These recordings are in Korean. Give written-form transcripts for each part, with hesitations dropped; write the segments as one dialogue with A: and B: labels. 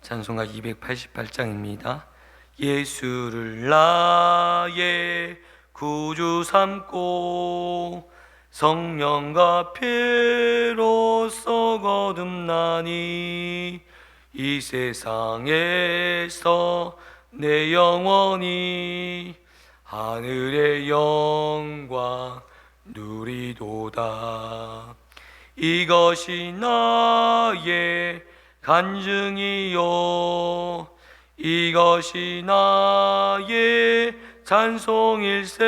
A: 찬송가 288장입니다. 예수를 나의 구주 삼고 성령과 피로써 거듭나니 이 세상에서 내 영혼이 하늘의 영광 누리도다. 이것이 나의 간증이요, 이것이 나의 찬송일세.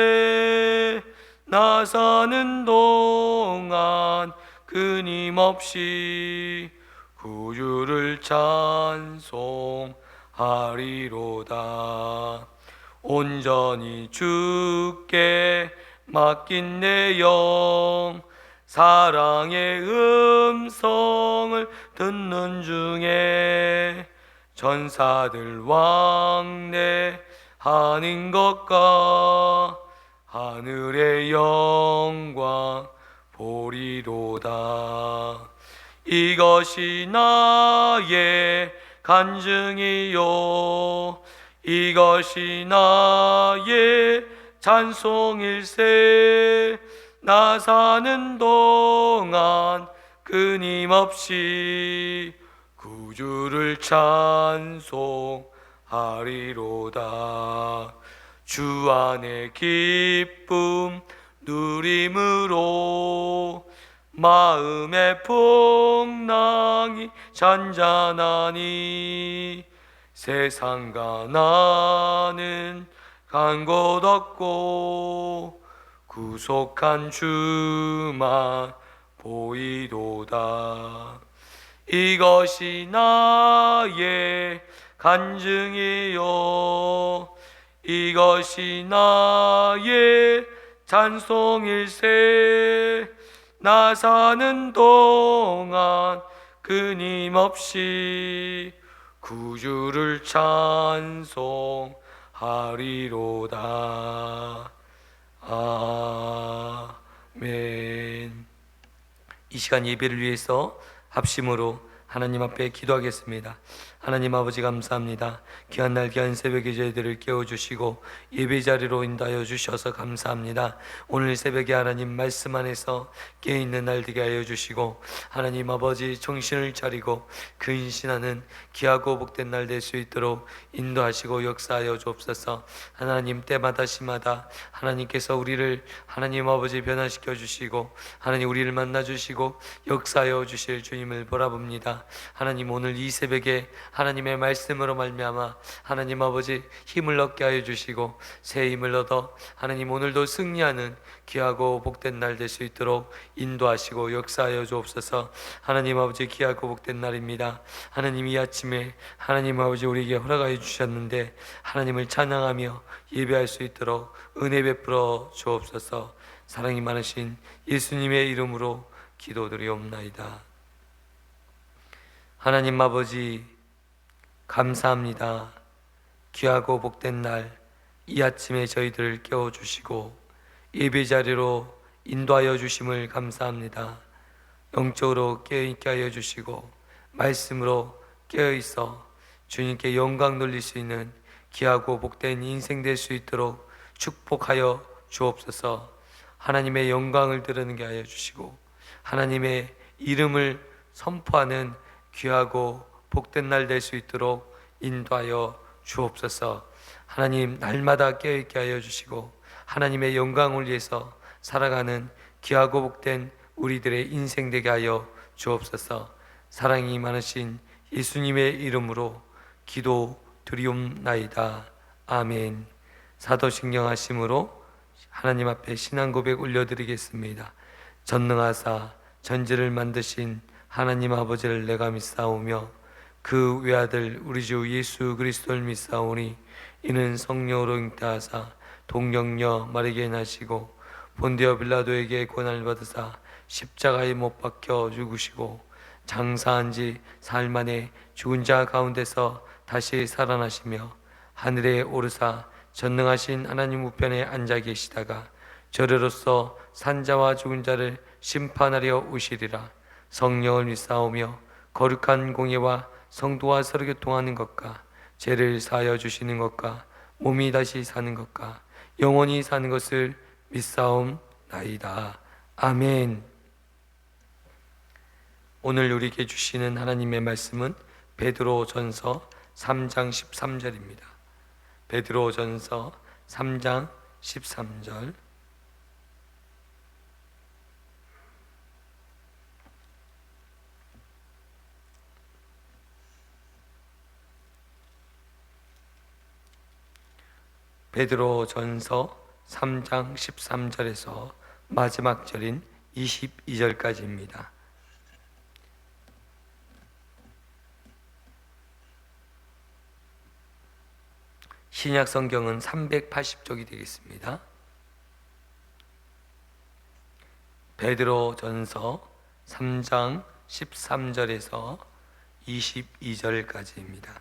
A: 나 사는 동안 끊임없이 구주를 찬송하리로다. 온전히 주께 맡긴 내 영, 사랑의 음성을 듣는 중에 전사들 왕래하는 것과 하늘의 영광 보리로다. 이것이 나의 간증이요, 이것이 나의 찬송일세. 나 사는 동안 끊임없이 구주를 찬송하리로다. 주 안의 기쁨 누림으로 마음의 풍랑이 잔잔하니 세상과 나는 간 곳 없고 구속한 주만 보이도다. 이것이 나의 간증이요, 이것이 나의 찬송일세. 나 사는 동안 끊임없이 구주를 찬송하리로다. 아멘. 이 시간 예배를 위해서 합심으로 하나님 앞에 기도하겠습니다. 하나님 아버지, 감사합니다. 귀한 날 귀한 새벽에 저희들을 깨워주시고 예배 자리로 인도하여 주셔서 감사합니다. 오늘 새벽에 하나님 말씀 안에서 깨어있는 날 되게 하여 주시고, 하나님 아버지 정신을 차리고 근신하는 귀하고 복된 날 될 수 있도록 인도하시고 역사하여 주옵소서. 하나님, 때마다 시마다 하나님께서 우리를 하나님 아버지 변화시켜 주시고 하나님 우리를 만나 주시고 역사하여 주실 주님을 바라봅니다. 하나님, 오늘 이 새벽에 하나님의 말씀으로 말미암아 하나님 아버지 힘을 얻게 하여 주시고 새 힘을 얻어 하나님 오늘도 승리하는 귀하고 복된 날 될 수 있도록 인도하시고 역사하여 주옵소서. 하나님 아버지, 귀하고 복된 날입니다. 하나님, 이 아침에 하나님 아버지 우리에게 허락하여 주셨는데 하나님을 찬양하며 예배할 수 있도록 은혜 베풀어 주옵소서. 사랑이 많으신 예수님의 이름으로 기도드리옵나이다. 하나님 아버지, 감사합니다. 귀하고 복된 날 이 아침에 저희들을 깨워주시고 예배 자리로 인도하여 주심을 감사합니다. 영적으로 깨어있게 하여 주시고 말씀으로 깨어있어 주님께 영광 돌릴 수 있는 귀하고 복된 인생 될 수 있도록 축복하여 주옵소서. 하나님의 영광을 드러내게 하여 주시고 하나님의 이름을 선포하는 귀하고 복된 날 될 수 있도록 인도하여 주옵소서. 하나님, 날마다 깨어있게 하여 주시고 하나님의 영광을 위해서 살아가는 귀하고 복된 우리들의 인생 되게 하여 주옵소서. 사랑이 많으신 예수님의 이름으로 기도 드리옵나이다. 아멘. 사도신경하심으로 하나님 앞에 신앙 고백 올려드리겠습니다. 전능하사 전지를 만드신 하나님 아버지를 내가 믿사오며 그 외아들 우리 주 예수 그리스도를 믿사오니 이는 성령으로 잉태하사 동정녀 마리아에게 나시고 본디오 빌라도에게 고난을 받으사 십자가에 못 박혀 죽으시고 장사한 지 사흘 만에 죽은 자 가운데서 다시 살아나시며 하늘에 오르사 전능하신 하나님 우편에 앉아 계시다가 저리로서 산자와 죽은 자를 심판하려 오시리라. 성령을 믿사오며 거룩한 공예와 성도와 서로 교통하는 것과 죄를 사하여 주시는 것과 몸이 다시 사는 것과 영원히 사는 것을 믿사옵나이다. 아멘. 오늘 우리에게 주시는 하나님의 말씀은 베드로전서 3장 13절입니다. 베드로전서 3장 13절. 베드로전서 3장 13절에서 마지막 절인 22절까지입니다. 신약 성경은 380쪽이 되겠습니다. 베드로전서 3장 13절에서 22절까지입니다.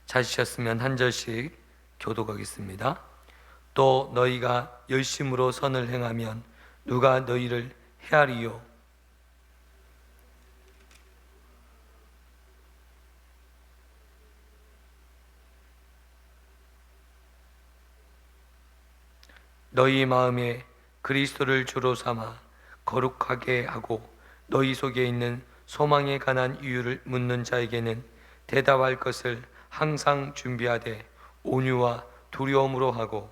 A: 찾으셨으면 한 절씩 교독하겠습니다. 또 너희가 열심으로 선을 행하면 누가 너희를 해하리요? 너희 마음에 그리스도를 주로 삼아 거룩하게 하고 너희 속에 있는 소망에 관한 이유를 묻는 자에게는 대답할 것을 항상 준비하되 온유와 두려움으로 하고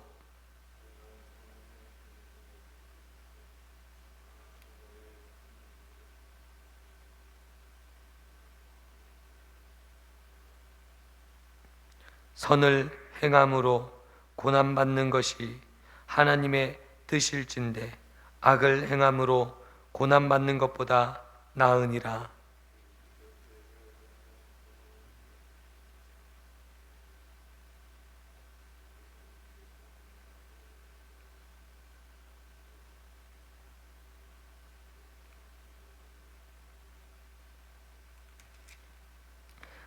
A: 선을 행함으로 고난받는 것이 하나님의 뜻일진데 악을 행함으로 고난받는 것보다 나으니라.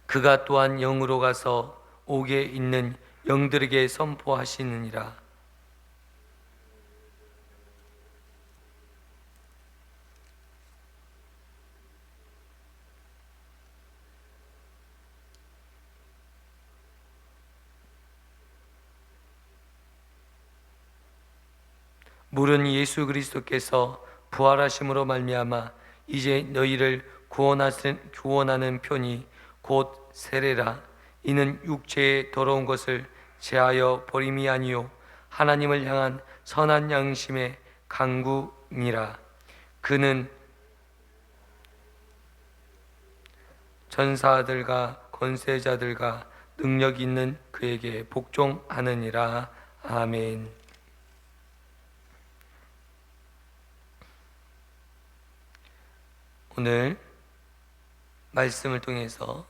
A: 그가 또한 영으로 가서 옥에 있는 영들에게 선포하시느니라. 물은 예수 그리스도께서 부활하심으로 말미암아 이제 너희를 구원하는 편이 곧 세례라. 이는 육체의 더러운 것을 제하여 버림이 아니요 하나님을 향한 선한 양심의 강구니라. 그는 전사들과 권세자들과 능력 있는 그에게 복종하느니라. 아멘. 오늘 말씀을 통해서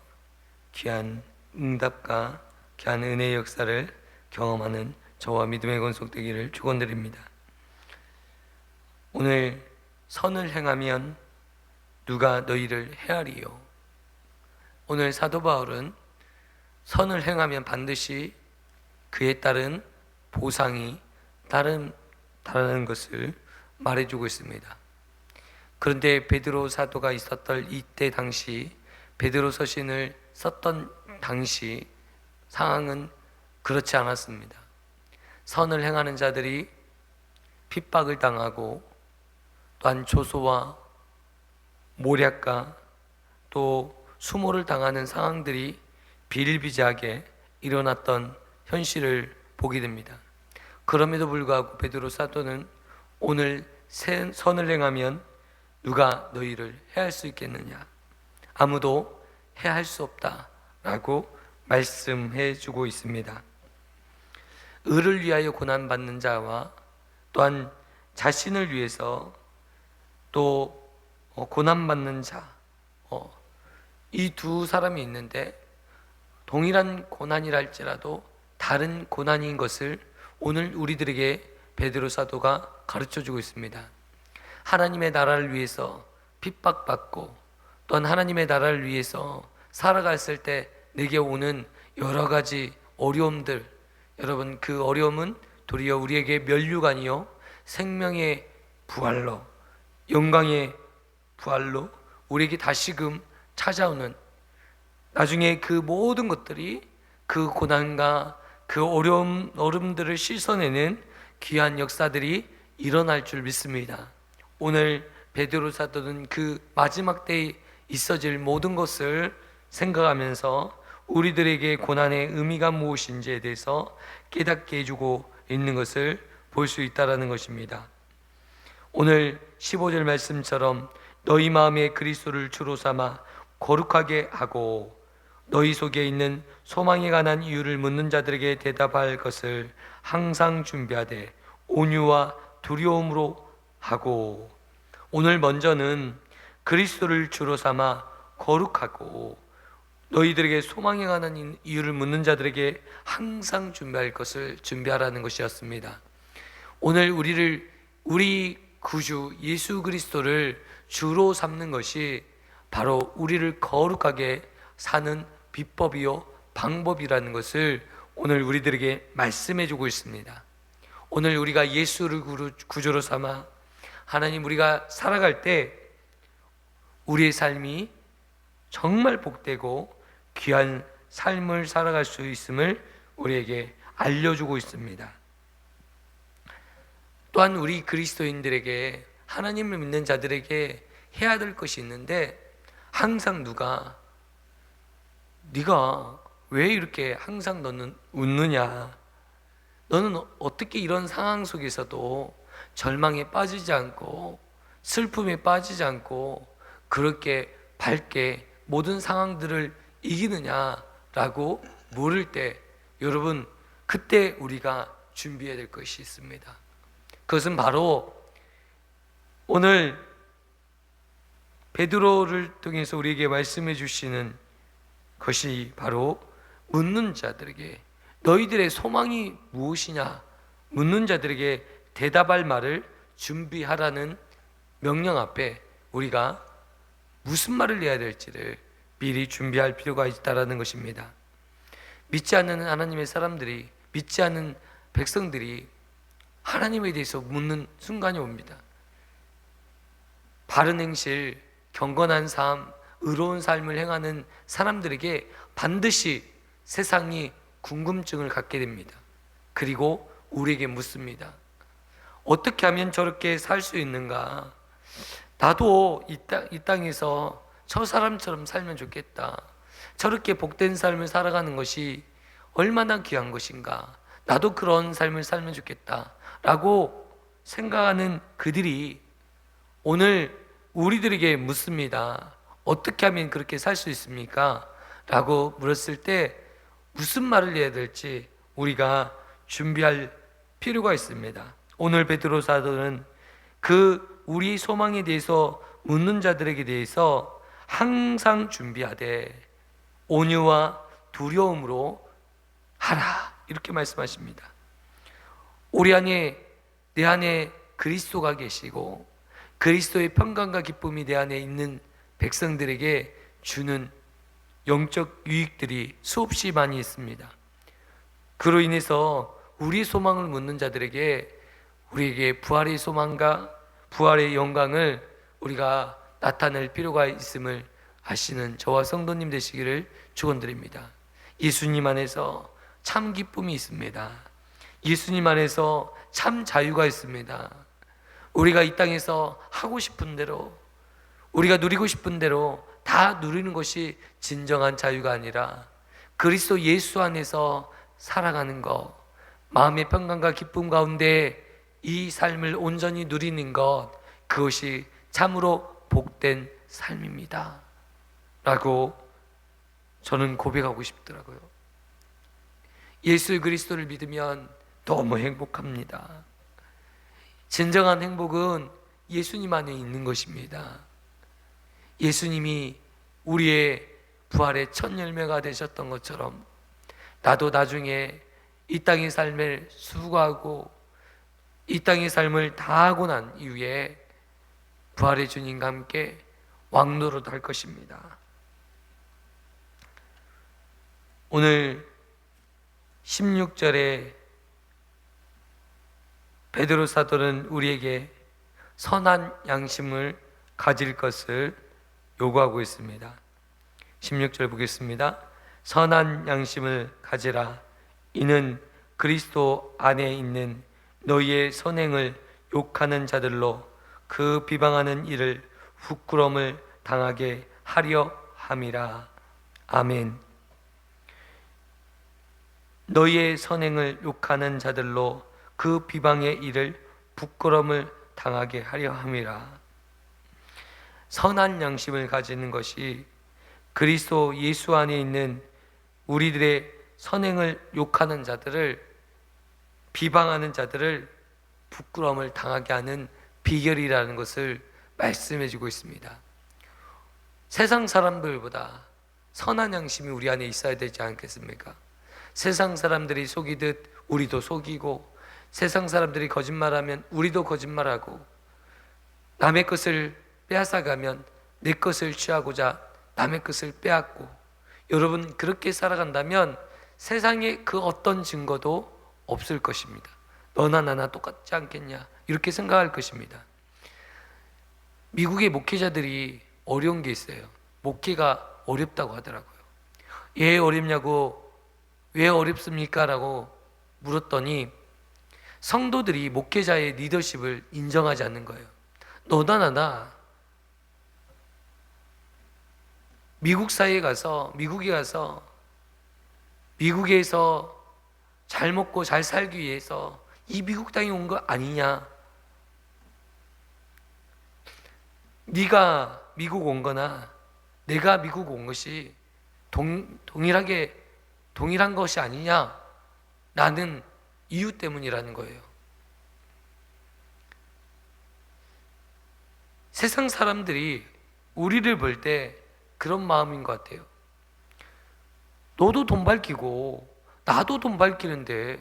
A: 귀한 응답과 귀한 은혜의 역사를 경험하는 저와 믿음의 건속되기를 축원드립니다. 오늘 선을 행하면 누가 너희를 해하리요? 오늘 사도 바울은 선을 행하면 반드시 그에 따른 보상이 따른다는 것을 말해주고 있습니다. 그런데 베드로 사도가 있었던 이때 당시 베드로 서신을 썼던 당시 상황은 그렇지 않았습니다. 선을 행하는 자들이 핍박을 당하고 또한 조소와 모략과 또 수모를 당하는 상황들이 비일비재하게 일어났던 현실을 보게 됩니다. 그럼에도 불구하고 베드로 사도는 오늘 선을 행하면 누가 너희를 해할 수 있겠느냐? 아무도 해할 수 없다라고 말씀해 주고 있습니다. 의를 위하여 고난받는 자와 또한 자신을 위해서 또 고난받는 자, 이 두 사람이 있는데 동일한 고난이라 할지라도 다른 고난인 것을 오늘 우리들에게 베드로 사도가 가르쳐 주고 있습니다. 하나님의 나라를 위해서 핍박받고 또한 하나님의 나라를 위해서 살아갔을 때 내게 오는 여러 가지 어려움들, 여러분 그 어려움은 도리어 우리에게 면류가 아니요 생명의 부활로 영광의 부활로 우리에게 다시금 찾아오는, 나중에 그 모든 것들이 그 고난과 그 어려움들을 씻어내는 귀한 역사들이 일어날 줄 믿습니다. 오늘 베드로 사도는 그 마지막 때에 있어질 모든 것을 생각하면서 우리들에게 고난의 의미가 무엇인지에 대해서 깨닫게 해주고 있는 것을 볼 수 있다는 것입니다. 오늘 15절 말씀처럼 너희 마음에 그리스도를 주로 삼아 거룩하게 하고 너희 속에 있는 소망에 관한 이유를 묻는 자들에게 대답할 것을 항상 준비하되 온유와 두려움으로 하고, 오늘 먼저는 그리스도를 주로 삼아 거룩하고 너희들에게 소망에 관한 이유를 묻는 자들에게 항상 준비할 것을 준비하라는 것이었습니다. 오늘 우리 구주 예수 그리스도를 주로 삼는 것이 바로 우리를 거룩하게 사는 비법이요 방법이라는 것을 오늘 우리들에게 말씀해 주고 있습니다. 오늘 우리가 예수를 구주로 삼아 하나님 우리가 살아갈 때 우리의 삶이 정말 복되고 귀한 삶을 살아갈 수 있음을 우리에게 알려주고 있습니다. 또한 우리 그리스도인들에게, 하나님을 믿는 자들에게 해야 될 것이 있는데, 항상 누가 네가 왜 이렇게 항상 너는 웃느냐, 너는 어떻게 이런 상황 속에서도 절망에 빠지지 않고 슬픔에 빠지지 않고 그렇게 밝게 모든 상황들을 이기느냐라고 물을 때, 여러분 그때 우리가 준비해야 될 것이 있습니다. 그것은 바로 오늘 베드로를 통해서 우리에게 말씀해 주시는 것이 바로 묻는 자들에게 너희들의 소망이 무엇이냐 묻는 자들에게 대답할 말을 준비하라는 명령 앞에 우리가 무슨 말을 해야 될지를 미리 준비할 필요가 있다는 것입니다. 믿지 않는 하나님의 사람들이, 믿지 않는 백성들이 하나님에 대해서 묻는 순간이 옵니다. 바른 행실, 경건한 삶, 의로운 삶을 행하는 사람들에게 반드시 세상이 궁금증을 갖게 됩니다. 그리고 우리에게 묻습니다. 어떻게 하면 저렇게 살 수 있는가? 나도 이 땅에서 저 사람처럼 살면 좋겠다. 저렇게 복된 삶을 살아가는 것이 얼마나 귀한 것인가? 나도 그런 삶을 살면 좋겠다 라고 생각하는 그들이 오늘 우리들에게 묻습니다. 어떻게 하면 그렇게 살 수 있습니까? 라고 물었을 때 무슨 말을 해야 될지 우리가 준비할 필요가 있습니다. 오늘 베드로 사도는 그 우리 소망에 대해서 묻는 자들에게 대해서 항상 준비하되 온유와 두려움으로 하라, 이렇게 말씀하십니다. 우리 안에, 내 안에 그리스도가 계시고 그리스도의 평강과 기쁨이 내 안에 있는 백성들에게 주는 영적 유익들이 수없이 많이 있습니다. 그로 인해서 우리 소망을 묻는 자들에게 우리에게 부활의 소망과 부활의 영광을 우리가 나타낼 필요가 있음을 아시는 저와 성도님 되시기를 축원드립니다. 예수님 안에서 참 기쁨이 있습니다. 예수님 안에서 참 자유가 있습니다. 우리가 이 땅에서 하고 싶은 대로, 우리가 누리고 싶은 대로 다 누리는 것이 진정한 자유가 아니라 그리스도 예수 안에서 살아가는 것, 마음의 평강과 기쁨 가운데 이 삶을 온전히 누리는 것, 그것이 참으로 복된 삶입니다 라고 저는 고백하고 싶더라고요. 예수 그리스도를 믿으면 너무 행복합니다. 진정한 행복은 예수님 안에 있는 것입니다. 예수님이 우리의 부활의 첫 열매가 되셨던 것처럼 나도 나중에 이 땅의 삶을 수고하고 이 땅의 삶을 다 하고 난 이후에 부활의 주님과 함께 왕노릇 할 것입니다. 오늘 16절에 베드로 사도는 우리에게 선한 양심을 가질 것을 요구하고 있습니다. 16절 보겠습니다. 선한 양심을 가지라. 이는 그리스도 안에 있는 너희의 선행을 욕하는 자들로 그 비방하는 이를 부끄러움을 당하게 하려 함이라. 아멘. 너희의 선행을 욕하는 자들로 그 비방의 일을 부끄러움을 당하게 하려 함이라. 선한 양심을 가지는 것이 그리스도 예수 안에 있는 우리들의 선행을 욕하는 자들을, 비방하는 자들을 부끄러움을 당하게 하는 비결이라는 것을 말씀해 주고 있습니다. 세상 사람들보다 선한 양심이 우리 안에 있어야 되지 않겠습니까? 세상 사람들이 속이듯 우리도 속이고, 세상 사람들이 거짓말하면 우리도 거짓말하고, 남의 것을 빼앗아가면 내 것을 취하고자 남의 것을 빼앗고, 여러분 그렇게 살아간다면 세상에 그 어떤 증거도 없을 것입니다. 너나 나나 똑같지 않겠냐, 이렇게 생각할 것입니다. 미국의 목회자들이 어려운 게 있어요. 목회가 어렵다고 하더라고요. 왜 어렵냐고, 왜 어렵습니까? 라고 물었더니 성도들이 목회자의 리더십을 인정하지 않는 거예요. 너나 나나 미국에 가서 미국에서 잘 먹고 잘 살기 위해서 이 미국 땅에 온 거 아니냐? 네가 미국 온 거나 내가 미국 온 것이 동일한 것이 아니냐? 라는 이유 때문이라는 거예요. 세상 사람들이 우리를 볼 때 그런 마음인 것 같아요. 너도 돈 밝히고 나도 돈 밝히는데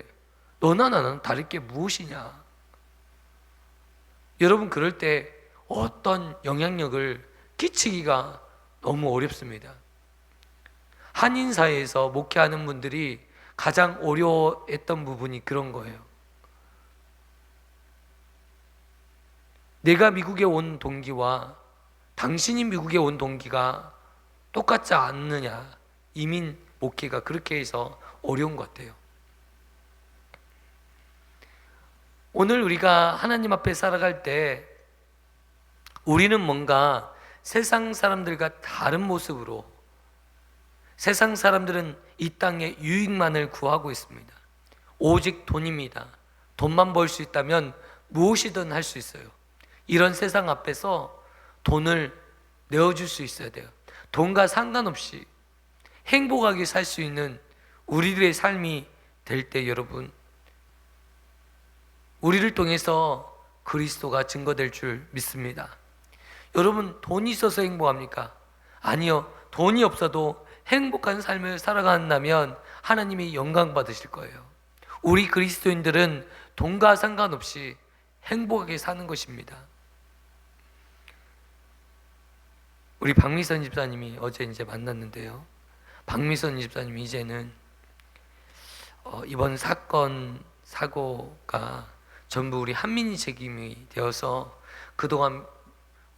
A: 너나 나는 다를 게 무엇이냐? 여러분, 그럴 때 어떤 영향력을 끼치기가 너무 어렵습니다. 한인사회에서 목회하는 분들이 가장 어려워했던 부분이 그런 거예요. 내가 미국에 온 동기와 당신이 미국에 온 동기가 똑같지 않느냐. 이민 목회가 그렇게 해서 어려운 것 같아요. 오늘 우리가 하나님 앞에 살아갈 때 우리는 뭔가 세상 사람들과 다른 모습으로, 세상 사람들은 이 땅의 유익만을 구하고 있습니다. 오직 돈입니다. 돈만 벌 수 있다면 무엇이든 할 수 있어요. 이런 세상 앞에서 돈을 내어줄 수 있어야 돼요. 돈과 상관없이 행복하게 살 수 있는 우리들의 삶이 될 때, 여러분, 우리를 통해서 그리스도가 증거될 줄 믿습니다. 여러분, 돈이 있어서 행복합니까? 아니요. 돈이 없어도 행복한 삶을 살아간다면 하나님이 영광 받으실 거예요. 우리 그리스도인들은 돈과 상관없이 행복하게 사는 것입니다. 우리 박미선 집사님이 어제 이제 만났는데요. 박미선 집사님이 이제는 이번 사고가 전부 우리 한민이 책임이 되어서 그동안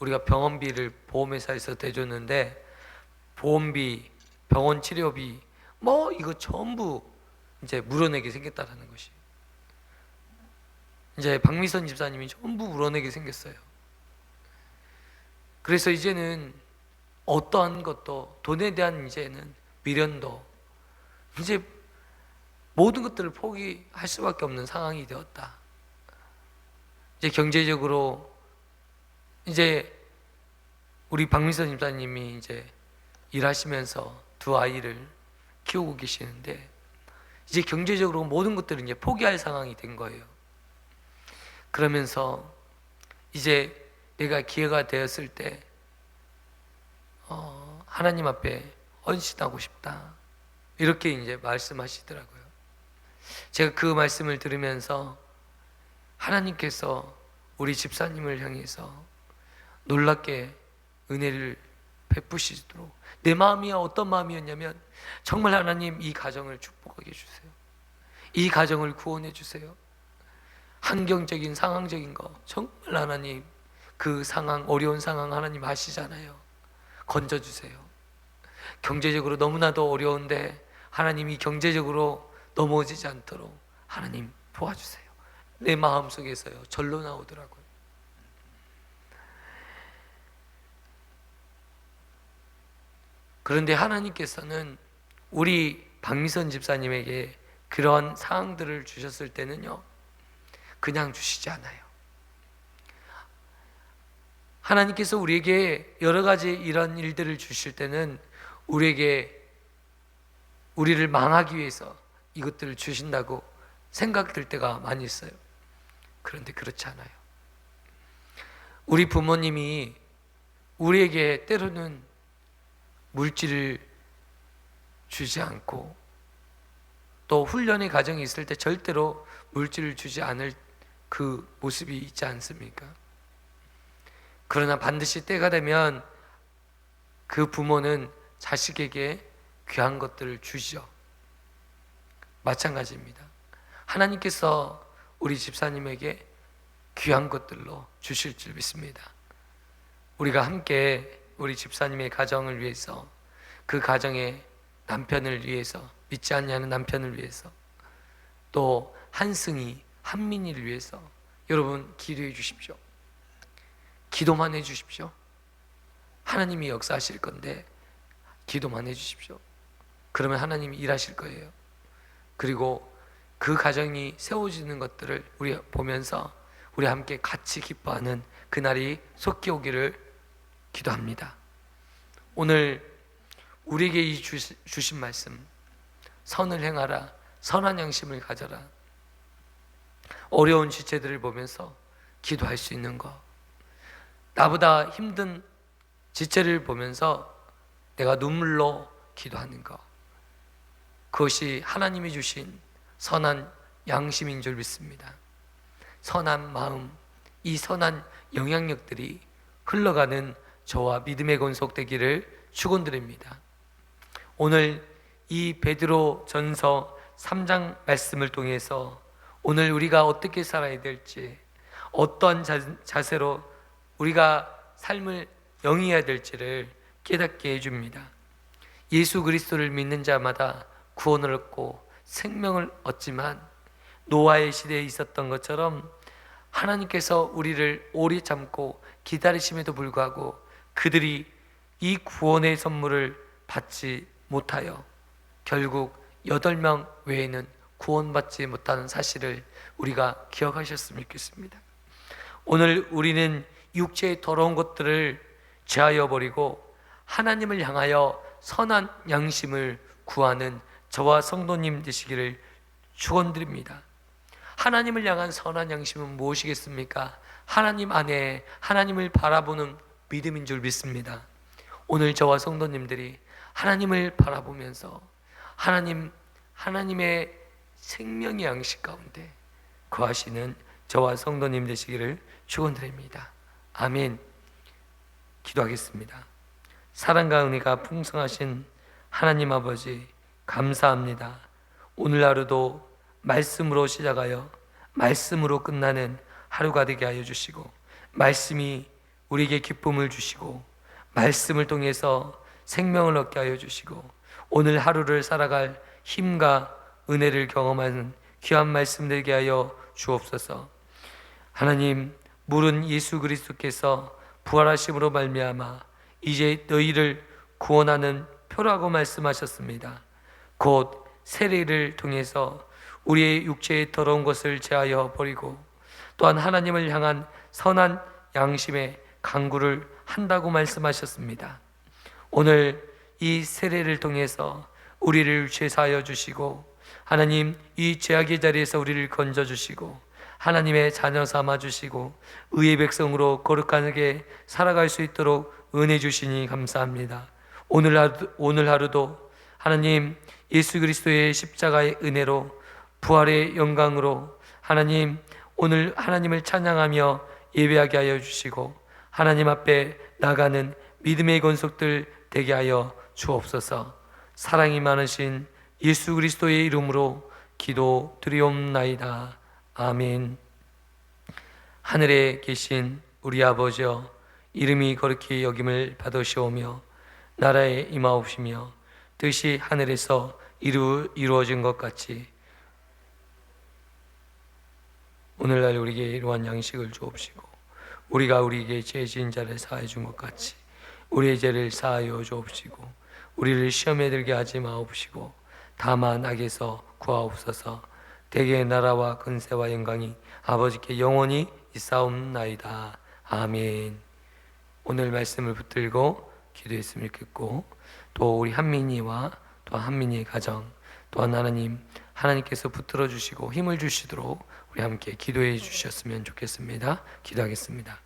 A: 우리가 병원비를 보험회사에서 대줬는데 보험비, 병원 치료비 이거 전부 이제 물어내게 생겼다라는 것이, 이제 박미선 집사님이 전부 물어내게 생겼어요. 그래서 이제는 어떠한 것도, 돈에 대한 이제는 미련도, 이제 모든 것들을 포기할 수밖에 없는 상황이 되었다. 이제 경제적으로 이제 우리 박미선 집사님이 이제 일하시면서 두 아이를 키우고 계시는데 이제 경제적으로 모든 것들을 이제 포기할 상황이 된 거예요. 그러면서 이제 내가 기회가 되었을 때 하나님 앞에 헌신하고 싶다, 이렇게 이제 말씀하시더라고요. 제가 그 말씀을 들으면서 하나님께서 우리 집사님을 향해서 놀랍게 은혜를 베푸시도록, 내 마음이 어떤 마음이었냐면, 정말 하나님 이 가정을 축복하게 해주세요. 이 가정을 구원해 주세요. 환경적인 상황적인 거 정말 하나님 그 상황, 어려운 상황 하나님 아시잖아요. 건져주세요. 경제적으로 너무나도 어려운데 하나님이 경제적으로 넘어지지 않도록 하나님 도와주세요. 내 마음속에서요 절로 나오더라고요. 그런데 하나님께서는 우리 박미선 집사님에게 그런 상황들을 주셨을 때는요 그냥 주시지 않아요. 하나님께서 우리에게 여러 가지 이런 일들을 주실 때는 우리를 망하기 위해서 이것들을 주신다고 생각될 때가 많이 있어요. 그런데 그렇지 않아요. 우리 부모님이 우리에게 때로는 물질을 주지 않고 또 훈련의 과정이 있을 때 절대로 물질을 주지 않을 그 모습이 있지 않습니까? 그러나 반드시 때가 되면 그 부모는 자식에게 귀한 것들을 주죠. 마찬가지입니다. 하나님께서 우리 집사님에게 귀한 것들로 주실 줄 믿습니다. 우리가 함께 우리 집사님의 가정을 위해서, 그 가정의 남편을 위해서, 믿지 않냐는 남편을 위해서, 또 한승희, 한민희를 위해서 여러분 기도해 주십시오. 기도만 해 주십시오. 하나님이 역사하실 건데 기도만 해 주십시오. 그러면 하나님이 일하실 거예요. 그리고 그 가정이 세워지는 것들을 우리 보면서 우리 함께 같이 기뻐하는 그날이 속히 오기를 기도합니다. 오늘 우리에게 이 주신 말씀, 선을 행하라, 선한 양심을 가져라, 어려운 지체들을 보면서 기도할 수 있는 것, 나보다 힘든 지체를 보면서 내가 눈물로 기도하는 것, 그것이 하나님이 주신 선한 양심인 줄 믿습니다. 선한 마음, 이 선한 영향력들이 흘러가는 저와 믿음의 권속되기를 축원드립니다. 오늘 이 베드로 전서 3장 말씀을 통해서 오늘 우리가 어떻게 살아야 될지, 어떤 자세로 우리가 삶을 영위해야 될지를 깨닫게 해줍니다. 예수 그리스도를 믿는 자마다 구원을 얻고 생명을 얻지만 노아의 시대에 있었던 것처럼 하나님께서 우리를 오래 참고 기다리심에도 불구하고 그들이 이 구원의 선물을 받지 못하여 결국 8명 외에는 구원받지 못하는 사실을 우리가 기억하셨으면 좋겠습니다. 오늘 우리는 육체의 더러운 것들을 제하여 버리고 하나님을 향하여 선한 양심을 구하는 저와 성도님 되시기를 축원드립니다. 하나님을 향한 선한 양심은 무엇이겠습니까? 하나님 안에 하나님을 바라보는 믿음인 줄 믿습니다. 오늘 저와 성도님들이 하나님을 바라보면서 하나님의 생명의 양식 가운데 거하시는 저와 성도님 되시기를 축원드립니다. 아멘. 기도하겠습니다. 사랑과 은혜가 풍성하신 하나님 아버지, 감사합니다. 오늘 하루도 말씀으로 시작하여 말씀으로 끝나는 하루가 되게 하여 주시고, 말씀이 우리에게 기쁨을 주시고 말씀을 통해서 생명을 얻게 하여 주시고, 오늘 하루를 살아갈 힘과 은혜를 경험하는 귀한 말씀 되게 하여 주옵소서. 하나님, 물은 예수 그리스도께서 부활하심으로 말미암아 이제 너희를 구원하는 표라고 말씀하셨습니다. 곧 세례를 통해서 우리의 육체의 더러운 것을 제하여 버리고 또한 하나님을 향한 선한 양심의 강구를 한다고 말씀하셨습니다. 오늘 이 세례를 통해서 우리를 죄사하여 주시고, 하나님 이 죄악의 자리에서 우리를 건져주시고 하나님의 자녀 삼아 주시고 의의 백성으로 거룩하게 살아갈 수 있도록 은혜 주시니 감사합니다. 오늘 하루도 하나님 예수 그리스도의 십자가의 은혜로 부활의 영광으로 하나님 오늘 하나님을 찬양하며 예배하게 하여 주시고 하나님 앞에 나가는 믿음의 권속들 되게 하여 주옵소서. 사랑이 많으신 예수 그리스도의 이름으로 기도드리옵나이다. 아멘. 하늘에 계신 우리 아버지여, 이름이 거룩히 여김을 받으시오며 나라에 임하옵시며 뜻이 하늘에서 이루어진 것 같이 오늘날 우리에게 이러한 양식을 주옵시고 우리가 우리에게 죄 지은 자를 사하여 준 것 같이 우리의 죄를 사하여 주옵시고 우리를 시험에 들게 하지 마옵시고 다만 악에서 구하옵소서. 대개의 나라와 근세와 영광이 아버지께 영원히 있사옵나이다. 아멘. 오늘 말씀을 붙들고 기도했으면 좋겠고 또 우리 한민이와 또 한민이의 가정 또한 하나님께서 붙들어 주시고 힘을 주시도록 우리 함께 기도해 주셨으면 좋겠습니다. 기도하겠습니다.